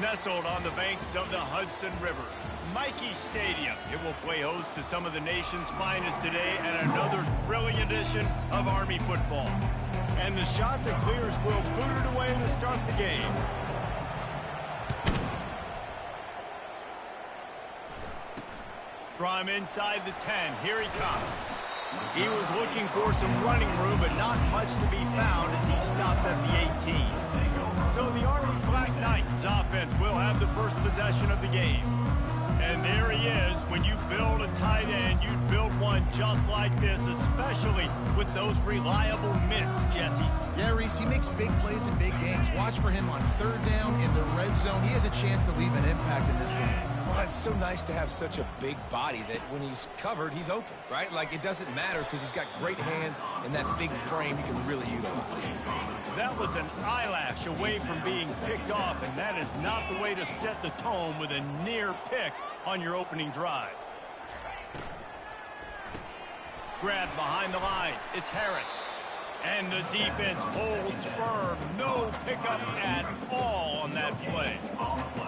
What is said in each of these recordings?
Nestled on the banks of the Hudson River, Michie Stadium. It will play host to some of the nation's finest today and another thrilling edition of Army football. And the shot that clears will boot it away to start the game. From inside the 10, here he comes. He was looking for some running room, but not much to be found as he stopped at the 18. So the Army Black Knights offense will have the first possession of the game. And there he is. When you build a tight end, you build one just like this, especially with those reliable mitts, Jesse. Yeah, Reese, he makes big plays in big games. Watch for him on third down in the red zone. He has a chance to leave an impact in this game. Well, it's so nice to have such a big body that when he's covered, he's open, right? Like, it doesn't matter because he's got great hands and that big frame he can really utilize. That was an eyelash away from being picked off, and that is not the way to set the tone with a near pick on your opening drive. Grabbed behind the line. It's Harris. And the defense holds firm. No pickup at all on that play.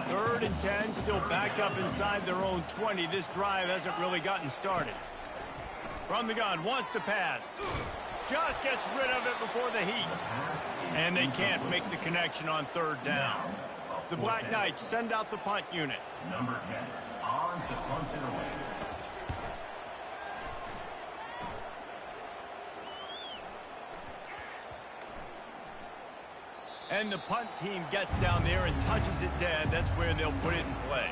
3rd and 10, still back up inside their own 20. This drive hasn't really gotten started. From the gun, wants to pass. Just gets rid of it before the heat. And they can't make the connection on 3rd down. The Black Knights send out the punt unit. Number 10, on to punt it away. And the punt team gets down there and touches it dead. That's where they'll put it in play.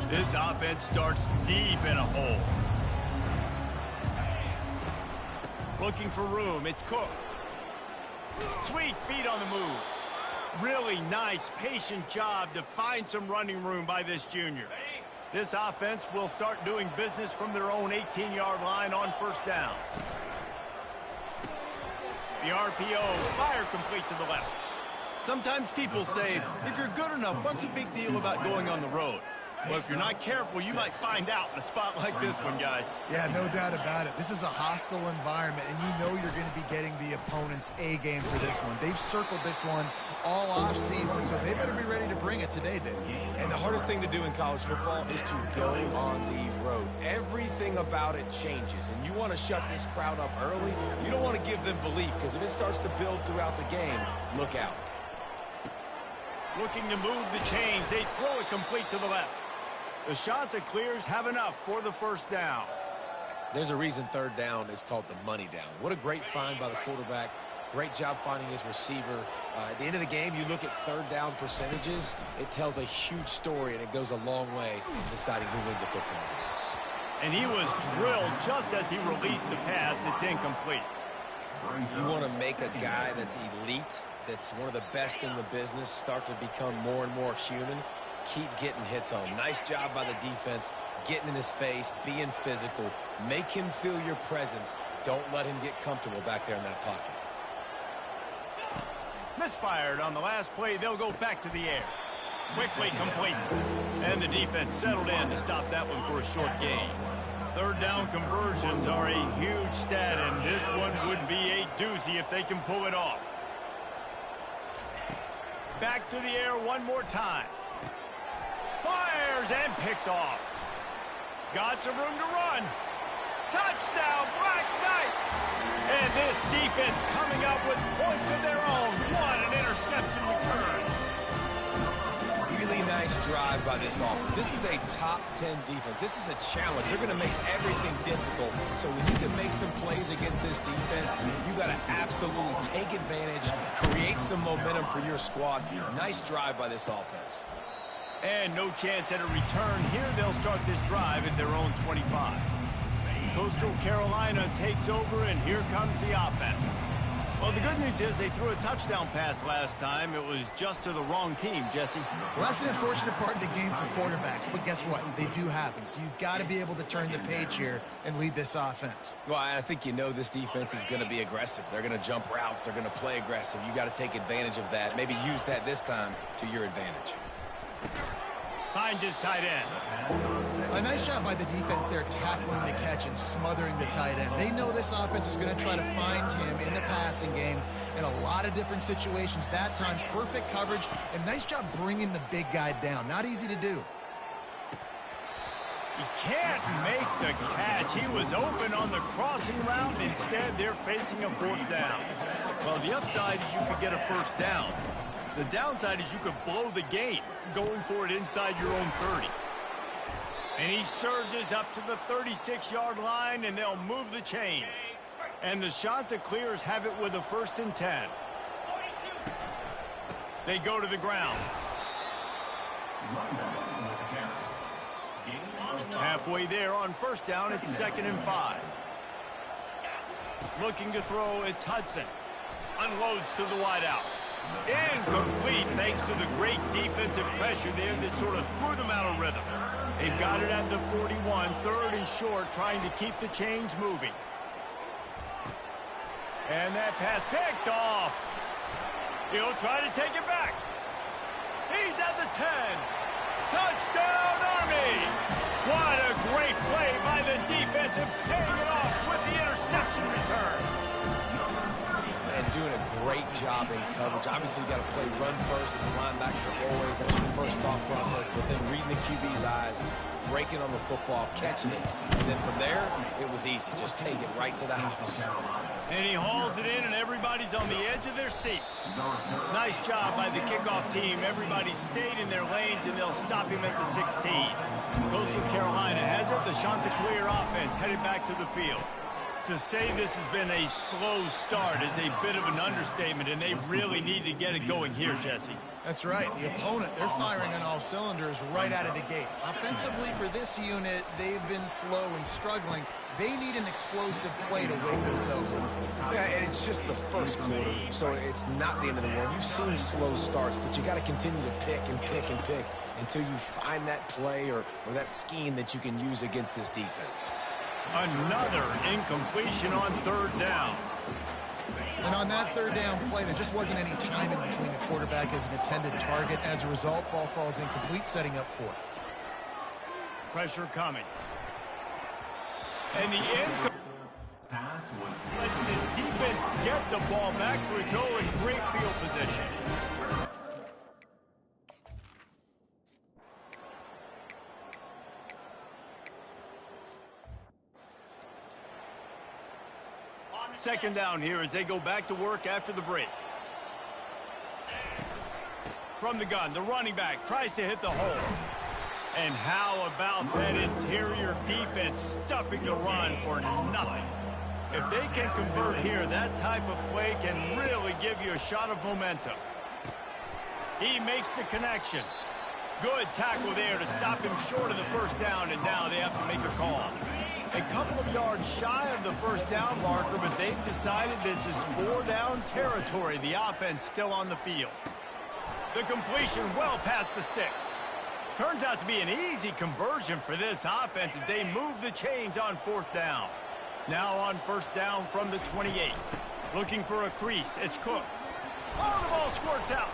This offense starts deep in a hole. Looking for room. It's Cook. Sweet feet on the move. Really nice, patient job to find some running room by this junior. This offense will start doing business from their own 18-yard line on 1st down. The RPO, fire complete to the left. Sometimes people say, if you're good enough, what's the big deal about going on the road? Well, if you're not careful, you might find out in a spot like this one, guys. Yeah, no doubt about it. This is a hostile environment, and you know you're going to be getting the opponent's A game for this one. They've circled this one all off-season, so they better be ready to bring it today, Dave. And the hardest thing to do in college football is to go on the road. Everything about it changes, and you want to shut this crowd up early. You don't want to give them belief, because if it starts to build throughout the game, look out. Looking to move the chains. They throw it complete to the left. The shot that clears have enough for the 1st down. There's a reason 3rd down is called the money down. What a great find by the quarterback. Great job finding his receiver. At the end of the game, you look at 3rd down percentages. It tells a huge story, and it goes a long way in deciding who wins a football game. And he was drilled just as he released the pass. It's incomplete. You want to make a guy that's elite, that's one of the best in the business, start to become more and more human. Keep getting hits on him. Nice job by the defense, getting in his face, being physical. Make him feel your presence. Don't let him get comfortable back there in that pocket. Misfired on the last play. They'll go back to the air. Quickly complete. And the defense settled in to stop that one for a short gain. 3rd down conversions are a huge stat, and this one would be a doozy if they can pull it off. Back to the air one more time. Fires and picked off. Got some room to run. Touchdown, Black Knights! And this defense coming up with points of their own. What an interception return. Really nice drive by this offense. This is a top 10 defense. This is a challenge. They're going to make everything difficult. So when you can make some plays against this defense, you got to absolutely take advantage, create some momentum for your squad. Nice drive by this offense. And no chance at a return. Here they'll start this drive at their own 25. Coastal Carolina takes over, and here comes the offense. Well, the good news is they threw a touchdown pass last time. It was just to the wrong team, Jesse. Well, that's an unfortunate part of the game for quarterbacks, but guess what? They do happen, so you've got to be able to turn the page here and lead this offense. Well, I think you know this defense is going to be aggressive. They're going to jump routes. They're going to play aggressive. You got to take advantage of that. Maybe use that this time to your advantage. Finds his tight end. A nice job by the defense there, tackling the catch and smothering the tight end. They know this offense is going to try to find him in the passing game in a lot of different situations. That time, perfect coverage, and nice job bringing the big guy down. Not easy to do. He can't make the catch. He was open on the crossing route, and instead they're facing a 4th down. Well, the upside is you could get a 1st down. The downside is you could blow the game going for it inside your own 30. And he surges up to the 36-yard line, and they'll move the chains. And the Chanticleers have it with a 1st and 10. They go to the ground. Halfway there on 1st down, it's 2nd and 5. Looking to throw, it's Hudson. Unloads to the wideout. Incomplete thanks to the great defensive pressure there that sort of threw them out of rhythm. They've got it at the 41, 3rd and short, trying to keep the chains moving. And that pass picked off. He'll try to take it back. He's at the 10. Touchdown, Army! What a great play by the defensive, paying it off with the interception return. And doing a great job in coverage. Obviously, you got to play run first as a linebacker always. That's your first thought process. But then reading the QB's eyes, breaking on the football, catching it. And then from there, it was easy. Just take it right to the house. And he hauls it in, and everybody's on the edge of their seats. Nice job by the kickoff team. Everybody stayed in their lanes, and they'll stop him at the 16. Coastal Carolina has it. The Chanticleer offense headed back to the field. To say this has been a slow start is a bit of an understatement, and they really need to get it going here, Jesse. That's right. The opponent, they're firing on all cylinders right out of the gate. Offensively, for this unit, they've been slow and struggling. They need an explosive play to wake themselves up. Yeah, and it's just the first quarter, so it's not the end of the world. You've seen slow starts, but you got to continue to pick and pick and pick until you find that play or that scheme that you can use against this defense. Another incompletion on 3rd down. And on that 3rd down play, there just wasn't any time in between the quarterback as an intended target. As a result, ball falls incomplete, setting up 4th. Pressure coming. And the lets this defense get the ball back for its own in great field position. Second down here as they go back to work after the break. From the gun, the running back tries to hit the hole. And how about that interior defense stuffing the run for nothing? If they can convert here, that type of play can really give you a shot of momentum. He makes the connection. Good tackle there to stop him short of the 1st down, and now they have to make a call. A couple of yards shy of the 1st down marker, but they've decided this is 4-down territory. The offense still on the field. The completion well past the sticks. Turns out to be an easy conversion for this offense as they move the chains on 4th down. Now on 1st down from the 28. Looking for a crease. It's Cook. Oh, the ball squirts out.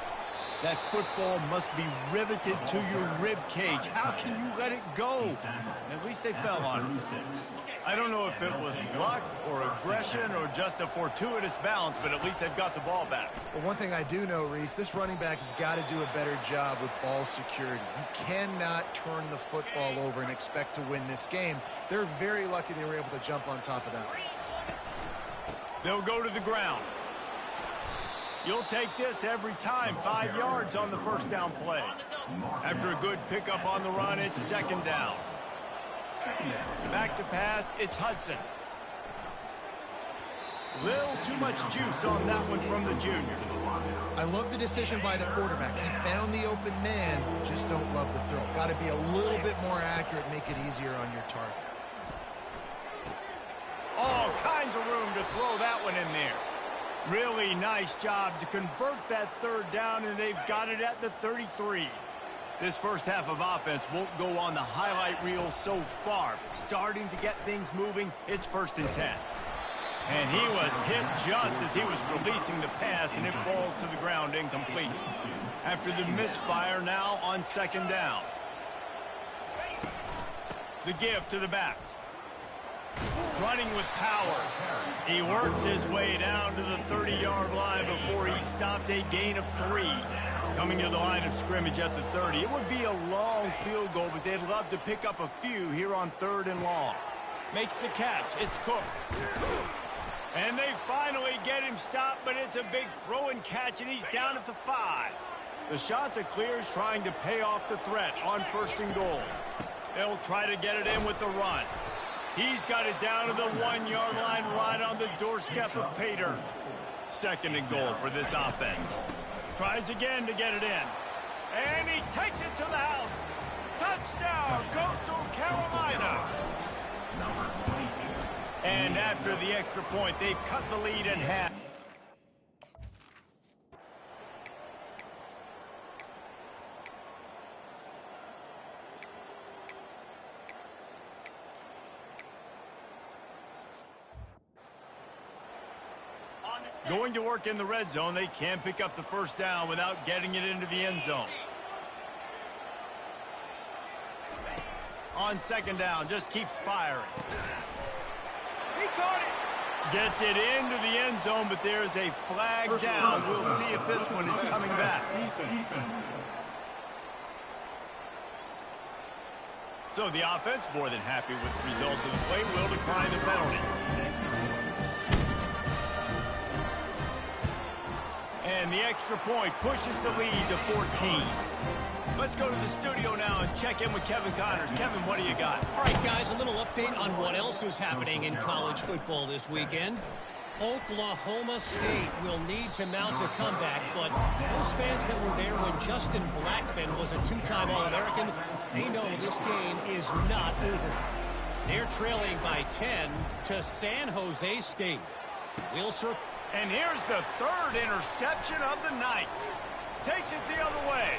That football must be riveted to your rib cage. How can you let it go? At least they fell on it. I don't know if it was luck or aggression or just a fortuitous bounce, but at least they've got the ball back. Well, one thing I do know, Reese, this running back has got to do a better job with ball security. You cannot turn the football over and expect to win this game. They're very lucky they were able to jump on top of that. They'll go to the ground. You'll take this every time. 5 yards on the 1st down play. After a good pickup on the run, it's 2nd down. Back to pass, it's Hudson. Little too much juice on that one from the junior. I love the decision by the quarterback. He found the open man, just don't love the throw. Got to be a little bit more accurate, make it easier on your target. All kinds of room to throw that one in there. Really nice job to convert that 3rd down, and they've got it at the 33. This first half of offense won't go on the highlight reel so far, but starting to get things moving, it's 1st and 10. And he was hit just as he was releasing the pass, and it falls to the ground incomplete. After the misfire, now on 2nd down. The give to the back. Running with power. He works his way down to the 30-yard line before he stopped a gain of 3. Coming to the line of scrimmage at the 30. It would be a long field goal, but they'd love to pick up a few here on 3rd and long. Makes the catch. It's Cook. And they finally get him stopped, but it's a big throw and catch, and he's down at the 5. The shot that clears trying to pay off the threat on 1st and goal. They'll try to get it in with the run. He's got it down to the 1-yard line right on the doorstep of Pater. 2nd and goal for this offense. Tries again to get it in. And he takes it to the house. Touchdown, Coastal Carolina. Number 22. And after the extra point, they've cut the lead in half. Going to work in the red zone, they can't pick up the 1st down without getting it into the end zone. On 2nd down, just keeps firing. He caught it. Gets it into the end zone, but there's a flag down. We'll see if this one is coming back. So the offense, more than happy with the result of the play, will decline the penalty. And the extra point pushes the lead to 14. Let's go to the studio now and check in with Kevin Connors. Kevin, what do you got? All right, guys, a little update on what else is happening in college football this weekend. Oklahoma State will need to mount a comeback, but those fans that were there when Justin Blackmon was a 2-time All-American, they know this game is not over. They're trailing by 10 to San Jose State. We'll circle. And here's the 3rd interception of the night. Takes it the other way.